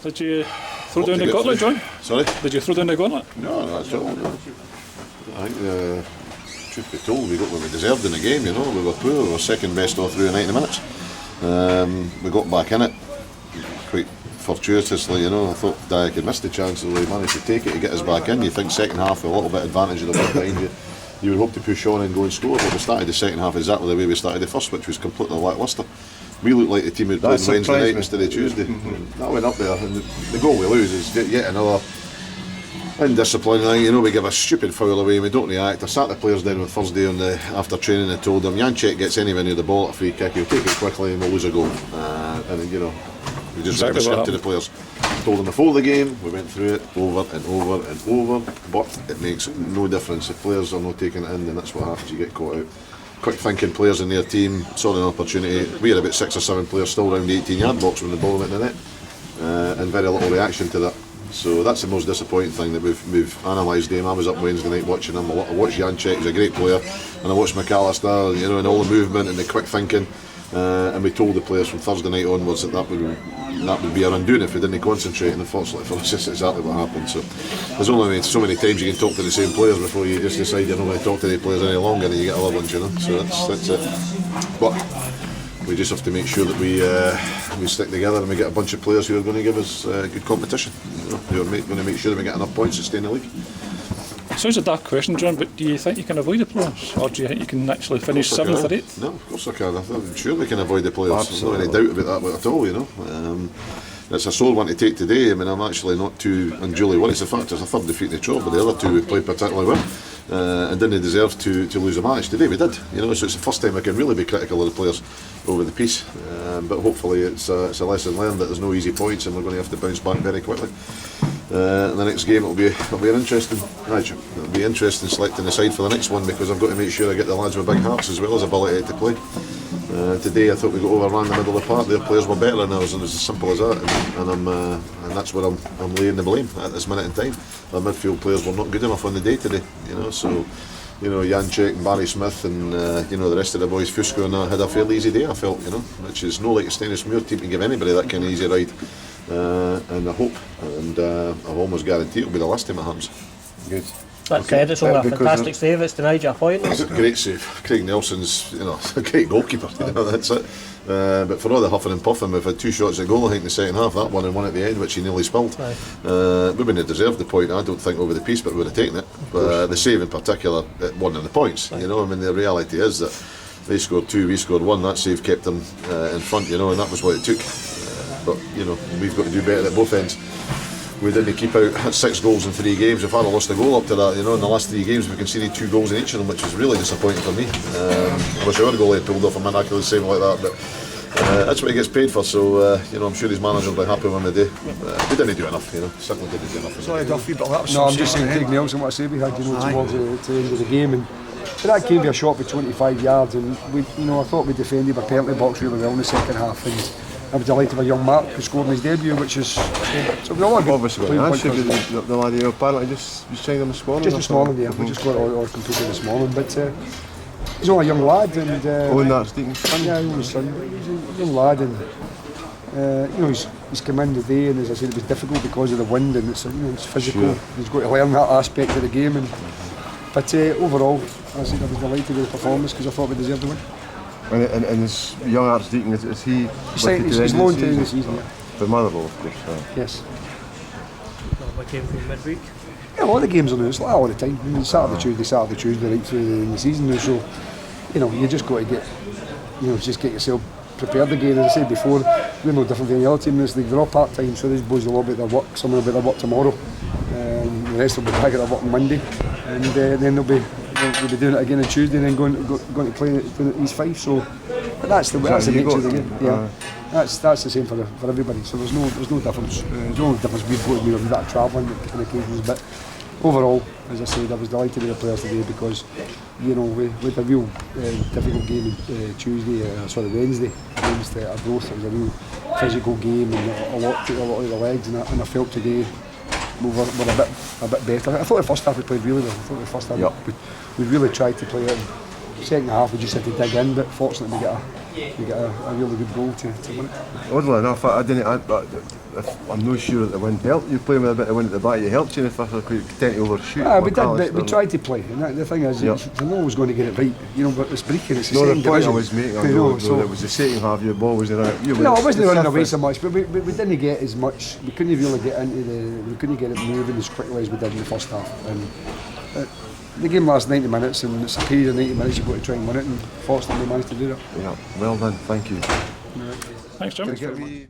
Did you throw down the gauntlet, John? Sorry? Did you throw down the gauntlet? No, not at all. No. I think, truth be told, we got what we deserved in the game, you know. We were poor, we were second best all through 90 minutes. We got back in it quite fortuitously, you know. I thought Dyak had missed the chance, although he managed to take it to get us back in. You think second half with a little bit of advantage of the ball behind you, you would hope to push on and go and score, but we started the second half exactly the way we started the first, which was completely lacklustre. We looked like the team who'd played Wednesday night instead of Tuesday. That went up there, and the goal we lose is yet another indiscipline. You know, we give a stupid foul away, we don't react. I sat the players down on Thursday after training and told them, Janček gets anywhere near the ball at a free kick, he'll take it quickly and we'll lose a goal. And you know, we just went a to the players. Told them before the game, we went through it over and over and over, but it makes no difference. If players are not taking it in, then that's what happens, you get caught out. Quick thinking players in their team saw an opportunity. We had about 6 or 7 players still around the 18-yard box when the ball went in the net, and very little reaction to that. So that's the most disappointing thing that we've analysed the game. I was up Wednesday night watching him. I watched Janček, he's a great player, and I watched McAllister, you know, and all the movement and the quick thinking. And we told the players from Thursday night onwards that would be our undoing if we didn't concentrate, and unfortunately for us that's exactly what happened. So there's only so many times you can talk to the same players before you just decide you're not going to talk to the players any longer and you get other ones, you know. So that's it. But we just have to make sure that we stick together and we get a bunch of players who are going to give us good competition, you know, who are going to make sure that we get enough points to stay in the league. Sounds a dark question, John, but do you think you can avoid the players, or do you think you can actually finish 7th or 8th? No, of course I can. I'm sure we can avoid the players. There's no any doubt about that at all, you know. It's a sore one to take today. I mean, I'm actually not too unduly worried. It's a fact, it's a third defeat in the job, but the other two we played particularly well and didn't deserve to lose a match. Today we did, you know, so it's the first time I can really be critical of the players over the piece. But hopefully it's a lesson learned that there's no easy points and we're going to have to bounce back very quickly. The next game it'll be an interesting match. It'll be interesting selecting the side for the next one, because I've got to make sure I get the lads with big hearts as well as ability to play. Today I thought we got overrun the middle of the park. Their players were better than ours, and it's as simple as that. And that's where I'm laying the blame at this minute in time. Our midfield players were not good enough on the day today, you know. So, you know, Janček and Barry Smith and you know, the rest of the boys, Fusco and had a fairly easy day, I felt, you know, which is no like a Stennismuir team to give anybody that kind of easy ride. And I hope, and I've almost guaranteed it'll be the last time it happens. Good. That said, it's only a fantastic save. It's denied you a point. It's a great save. Craig Nelson's, you know, a great goalkeeper. You know, that's it. But for all the huffing and puffing, we've had 2 shots at goal, I think, in the second half. That one and one at the end, which he nearly spilled. We wouldn't have deserved the point, I don't think, over the piece, but we would have taken it. But the save in particular, it won in the points. You know, I mean, the reality is that they scored 2, we scored 1. That save kept them in front, you know, and that was what it took. But you know, we've got to do better at both ends. We didn't keep out 6 goals in 3 games. We've had lost a goal up to that. You know, in the last 3 games we conceded 2 goals in each of them, which was really disappointing for me. I wish our goalie had pulled off a miraculous save like that, but that's what he gets paid for. So you know, I'm sure his manager will be happy when they do. We didn't do enough, you know. Certainly didn't do enough. Sorry, Duffy, but that was no, I'm just saying, Craig Nelson, what I say we had, you know, towards the end of the game, and that came to a shot for 25 yards, and we, you know, I thought we defended our penalty box really well in the second half, and I was delighted with young Mark who scored in his debut, which is so we all had obviously the lad here apparently just signed him this morning. Just this morning, yeah. We just got all completed this morning, but he's only a young lad, and that's Deacon's son. Yeah, only son. He's a young lad, and you know, he's come in today, and as I said, it was difficult because of the wind, and it's, you know, it's physical. Sure. He's got to learn that aspect of the game, but overall, I said I was delighted with the performance because I thought we deserved the win. And his young Archdeacon, is he? He's loaned to the season. Yeah. For Motherwell, of course. Yes. What came from midweek? Yeah, all the games are new. It's like all the time. I mean, Saturday, Tuesday, right through the season now. So, you know, you just got to get, you know, just get yourself prepared again. As I said before, we're no different than any other team in this league. They're all part time, so these boys will all be at their work. Some will be at their work tomorrow. The rest will be back at their work on Monday, and then they'll be doing it again on Tuesday, and then going to play at East Fife. So that's the nature of the game. Yeah, that's the same for everybody. So there's no difference. The only difference we've got to do a bit of travelling on occasions, but overall, as I said, I was delighted with the players today because, you know, we had a real difficult game Wednesday against Arbroath. It was a real physical game and a lot of the legs, and I felt today we were a bit better. I thought the first half we played really well. I thought the first half we really tried to play it. Second half we just had to dig in, but fortunately we got you get a really good goal to win it. Oddly enough, I'm not sure that the wind helped you playing with a bit of wind at the back. It helped you if I tend to overshoot. We did, but we tried to play, and the thing is, you're not always going to get it right, you know. But it's Brechin, it's the No, second the point division. I was making, I You know, know, so it was the second half. Your ball was in it. no, it wasn't running away so much, but we didn't get as much. We couldn't really get into we couldn't get it moving as quickly as we did in the first half. And the game lasts 90 minutes, and it's a period of 90 minutes you've got to try and win it, and fortunately we managed to do that. Yeah, well done, thank you. Thanks, Jim. Can I get